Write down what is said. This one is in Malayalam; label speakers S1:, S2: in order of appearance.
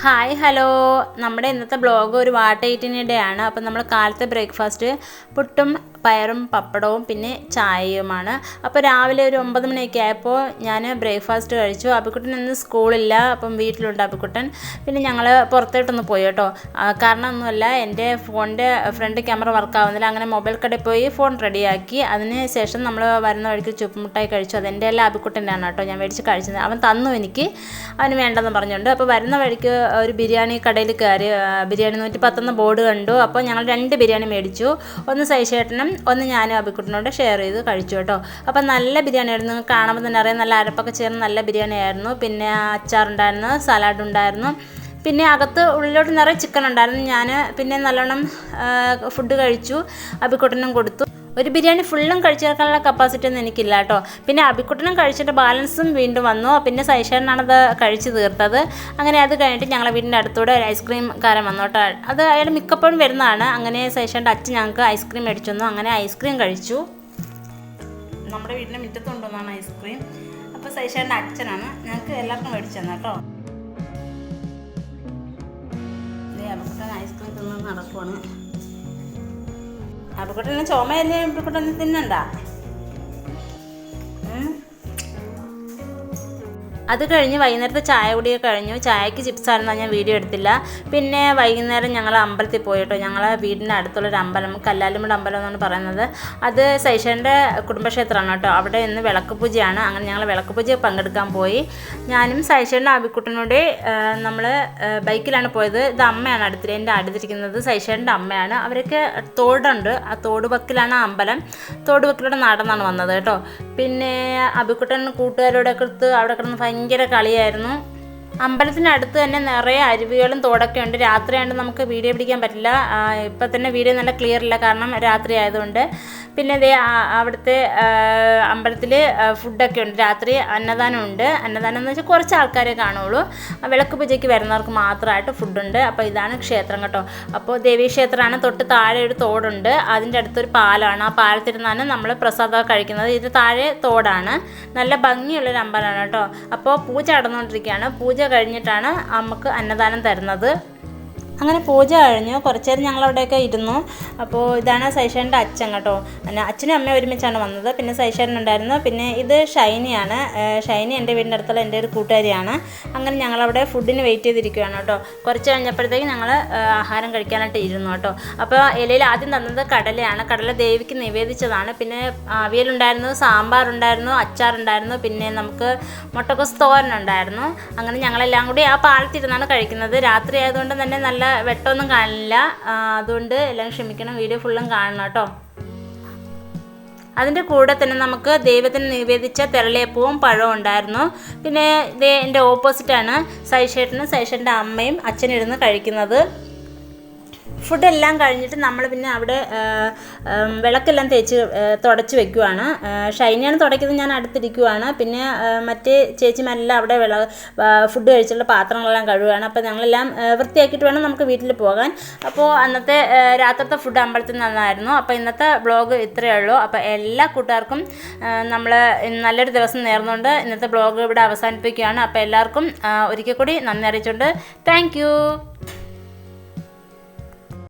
S1: ഹായ് ഹലോ നമ്മുടെ ഇന്നത്തെ ബ്ലോഗ് ഒരു വാട്ടർ ഈറ്റിംഗ് ആണ്. അപ്പം നമ്മൾ കാലത്തെ ബ്രേക്ക്ഫാസ്റ്റ് പുട്ടും പയറും പപ്പടവും പിന്നെ ചായയുമാണ്. അപ്പോൾ രാവിലെ ഒരു 9 മണിയൊക്കെ ആയപ്പോൾ ഞാൻ ബ്രേക്ക്ഫാസ്റ്റ് കഴിച്ചു. അബിക്കുട്ടൻ ഇന്ന് സ്കൂളില്ല, അപ്പം വീട്ടിലുണ്ട് അബിക്കുട്ടൻ. പിന്നെ ഞങ്ങൾ പുറത്തോട്ടൊന്ന് പോയി കേട്ടോ. കാരണം ഒന്നുമല്ല, എൻ്റെ ഫോണിൻ്റെ ഫ്രണ്ട് ക്യാമറ വർക്കാവുന്നില്ല. അങ്ങനെ മൊബൈൽ കടയിൽ പോയി ഫോൺ റെഡിയാക്കി. അതിന് ശേഷം നമ്മൾ വരുന്ന വഴിക്ക് ചുപ്പുമുട്ടായി കഴിച്ചു. അതെൻ്റെ എല്ലാം അബിക്കുട്ടൻ്റെ ആണ് കേട്ടോ, ഞാൻ മേടിച്ച് കഴിച്ചത്. അവൻ തന്നു എനിക്ക്, അവന് വേണ്ടെന്ന് പറഞ്ഞുകൊണ്ട്. അപ്പോൾ വരുന്ന വഴിക്ക് ഒരു ബിരിയാണി കടയിൽ കയറി. ബിരിയാണി 110 ബോർഡ് കണ്ടു. അപ്പോൾ ഞങ്ങൾ 2 ബിരിയാണി മേടിച്ചു. ഒന്ന് സൈഷേട്ടനും ഒന്ന് ഞാനും അബിക്കുട്ടനോട് ഷെയർ ചെയ്ത് കഴിച്ചു കേട്ടോ. അപ്പോൾ നല്ല ബിരിയാണി ആയിരുന്നു, നിങ്ങൾക്ക് കാണുമ്പോൾ തന്നെ അറിയാം. നല്ല അരപ്പൊക്കെ ചേർന്ന് നല്ല ബിരിയാണി ആയിരുന്നു. പിന്നെ അച്ചാറുണ്ടായിരുന്നു, സലാഡ് ഉണ്ടായിരുന്നു, പിന്നെ അകത്ത് ഉള്ളിലോട്ട് നിറയെ ചിക്കൻ ഉണ്ടായിരുന്നു. ഞാൻ പിന്നെ നല്ലോണം ഫുഡ് കഴിച്ചു, അബിക്കുട്ടനും കൊടുത്തു. ഒരു ബിരിയാണി ഫുള്ളും കഴിച്ചു തീർക്കാനുള്ള കപ്പാസിറ്റി ഒന്നും എനിക്കില്ല കേട്ടോ. പിന്നെ അബിക്കുട്ടനും കഴിച്ചിട്ട് ബാലൻസും വീണ്ടും വന്നു. പിന്നെ സൈഷേട്ടനാണത് കഴിച്ച് തീർത്തത്. അങ്ങനെ അത് കഴിഞ്ഞിട്ട് ഞങ്ങളെ വീടിൻ്റെ അടുത്തൂടെ ഒരു ഐസ്ക്രീം കാരൻ വന്നു കേട്ടോ. അത് അയാൾ മിക്കപ്പോഴും വരുന്നതാണ്. അങ്ങനെ സൈഷേൻ്റെ അച്ഛൻ ഞങ്ങൾക്ക് ഐസ്ക്രീം മേടിച്ചു തന്നു. അങ്ങനെ ഐസ്ക്രീം കഴിച്ചു. നമ്മുടെ വീടിൻ്റെ മുറ്റത്ത് കൊണ്ടുവന്നാണ് ഐസ്ക്രീം. അപ്പോൾ സൈഷേൻ്റെ അച്ഛനാണ് ഞങ്ങൾക്ക് എല്ലാവർക്കും മേടിച്ചു തന്നെ കേട്ടോ. അബിക്കുട്ടൻ ഐസ്ക്രീം തിന്ന് നടക്കുവാണ്. അബിക്കുട്ടന് ചുമയല്ലേ, അബിക്കുട്ടന് തിന്നണ്ട. അത് കഴിഞ്ഞ് വൈകുന്നേരത്തെ ചായ കുടിയൊക്കെ കഴിഞ്ഞു. ചായക്ക് ചിപ്സായിരുന്നു, ഞാൻ വീഡിയോ എടുത്തില്ല. പിന്നെ വൈകുന്നേരം ഞങ്ങൾ അമ്പലത്തിൽ പോയി കേട്ടോ. ഞങ്ങളെ വീടിൻ്റെ അടുത്തുള്ളൊരു അമ്പലം, കല്ലാലുമൂട് അമ്പലം എന്നാണ് പറയുന്നത്. അത് സൈഷേൻ്റെ കുടുംബക്ഷേത്രമാണ് കേട്ടോ. അവിടെ ഇന്ന് വിളക്ക് പൂജയാണ്. അങ്ങനെ ഞങ്ങൾ വിളക്ക് പൂജ പങ്കെടുക്കാൻ പോയി. ഞാനും സൈഷേൻ്റെ അബിക്കുട്ടനോട് നമ്മൾ ബൈക്കിലാണ് പോയത്. ഇത് അമ്മയാണ് എൻ്റെ അടുത്തിരിക്കുന്നത്, സൈഷേൻ്റെ അമ്മയാണ്. അവരൊക്കെ തോടുണ്ട്, ആ തോടുവക്കിലാണ് അമ്പലം. തോടുവക്കിലൂടെ നടന്നാണ് വന്നത് കേട്ടോ. പിന്നെ അബിക്കുട്ടൻ കൂട്ടുകാരോടൊക്കെ എടുത്ത് അവിടെ കിടന്ന് ഭയങ്കര കളിയായിരുന്നു. അമ്പലത്തിനടുത്ത് തന്നെ നിറയെ അരുവികളും തോടൊക്കെ ഉണ്ട്. രാത്രിയായതുകൊണ്ട് നമുക്ക് വീഡിയോ പിടിക്കാൻ പറ്റില്ല. ഇപ്പം തന്നെ വീഡിയോ നല്ല ക്ലിയർ ഇല്ല, കാരണം രാത്രി ആയതുകൊണ്ട്. പിന്നെ ഇതേ അവിടുത്തെ അമ്പലത്തിൽ ഫുഡൊക്കെ ഉണ്ട്. രാത്രി അന്നദാനം ഉണ്ട്. അന്നദാനം എന്ന് വെച്ചാൽ കുറച്ച് ആൾക്കാരെ കാണുള്ളൂ. വിളക്ക് പൂജയ്ക്ക് വരുന്നവർക്ക് മാത്രമായിട്ട് ഫുഡുണ്ട്. അപ്പോൾ ഇതാണ് ക്ഷേത്രം കേട്ടോ. അപ്പോൾ ദേവീക്ഷേത്രമാണ്. തൊട്ട് താഴെ ഒരു തോടുണ്ട്, അതിൻ്റെ അടുത്തൊരു പാലമാണ്. ആ പാലത്തിരുന്നാണ് നമ്മൾ പ്രസാദം കഴിക്കുന്നത്. ഇത് താഴെ തോടാണ്. നല്ല ഭംഗിയുള്ളൊരു അമ്പലമാണ് കേട്ടോ. അപ്പോൾ പൂജ നടന്നുകൊണ്ടിരിക്കുകയാണ്. പൂജ കഴിഞ്ഞിട്ടാണ് നമുക്ക് അന്നദാനം തരുന്നത്. അങ്ങനെ പൂജ കഴിഞ്ഞു. കുറച്ച് നേരം ഞങ്ങളവിടെയൊക്കെ ഇരുന്നു. അപ്പോൾ ഇതാണ് സൈഷേൻ്റെ അച്ഛൻ കേട്ടോ. അച്ഛനും അമ്മയും ഒരുമിച്ചാണ് വന്നത്. പിന്നെ സൈഷേൻ ഉണ്ടായിരുന്നു. പിന്നെ ഇത് ഷൈനിയാണ്. ഷൈനി എൻ്റെ വീടിൻ്റെ അടുത്തുള്ള എൻ്റെ ഒരു കൂട്ടുകാരിയാണ്. അങ്ങനെ ഞങ്ങളവിടെ ഫുഡിന് വെയിറ്റ് ചെയ്തിരിക്കുകയാണ് കേട്ടോ. കുറച്ച് കഴിഞ്ഞപ്പോഴത്തേക്ക് ഞങ്ങൾ ആഹാരം കഴിക്കാനായിട്ട് ഇരുന്നു കേട്ടോ. അപ്പോൾ ഇലയിൽ ആദ്യം തന്നത് കടലയാണ്. കടല ദേവിക്ക് നിവേദിച്ചതാണ്. പിന്നെ അവിയലുണ്ടായിരുന്നു, സാമ്പാറുണ്ടായിരുന്നു, അച്ചാറുണ്ടായിരുന്നു, പിന്നെ നമുക്ക് മുട്ടക്കോസ് തോരനുണ്ടായിരുന്നു. അങ്ങനെ ഞങ്ങളെല്ലാം കൂടി ആ പാലത്തിരുന്നാണ് കഴിക്കുന്നത്. രാത്രി ആയതുകൊണ്ട് തന്നെ നല്ല വെട്ടമൊന്നും കാണില്ല, അതുകൊണ്ട് എല്ലാം ക്ഷമിക്കണം, വീഡിയോ ഫുള്ളും കാണണം കേട്ടോ. അതിൻ്റെ കൂടെ തന്നെ നമുക്ക് ദൈവത്തിന് നിവേദിച്ച തെരളിയപ്പവും പഴവും ഉണ്ടായിരുന്നു. പിന്നെ ഇത് എൻ്റെ ഓപ്പോസിറ്റാണ് സൈഷേട്ടനും സൈഷേൻ്റെ അമ്മയും അച്ഛനിരുന്ന് കഴിക്കുന്നത്. ഫുഡെല്ലാം കഴിഞ്ഞിട്ട് നമ്മൾ പിന്നെ അവിടെ വിളക്കെല്ലാം തുടച്ച് വെക്കുവാണ്. ഷൈനിയാണ് തുടയ്ക്കുന്നത്, ഞാൻ അടുത്തിരിക്കുവാണ്. പിന്നെ മറ്റേ ചേച്ചിമാരെല്ലാം അവിടെ ഫുഡ് കഴിച്ചുള്ള പാത്രങ്ങളെല്ലാം കഴുകുകയാണ്. അപ്പോൾ ഞങ്ങളെല്ലാം വൃത്തിയാക്കിയിട്ട് വേണം നമുക്ക് വീട്ടിൽ പോകാൻ. അപ്പോൾ അന്നത്തെ രാത്രിത്തെ ഫുഡ് അമ്പലത്തിൽ നിന്നായിരുന്നു. അപ്പോൾ ഇന്നത്തെ ബ്ലോഗ് ഇത്രയേ ഉള്ളൂ. അപ്പോൾ എല്ലാ കൂട്ടുകാർക്കും നമ്മൾ നല്ലൊരു ദിവസം നേർന്നുകൊണ്ട് ഇന്നത്തെ ബ്ലോഗ് ഇവിടെ അവസാനിപ്പിക്കുകയാണ്. അപ്പോൾ എല്ലാവർക്കും ഒരിക്കൽ കൂടി നന്ദി അറിയിച്ചുകൊണ്ട് താങ്ക് യു.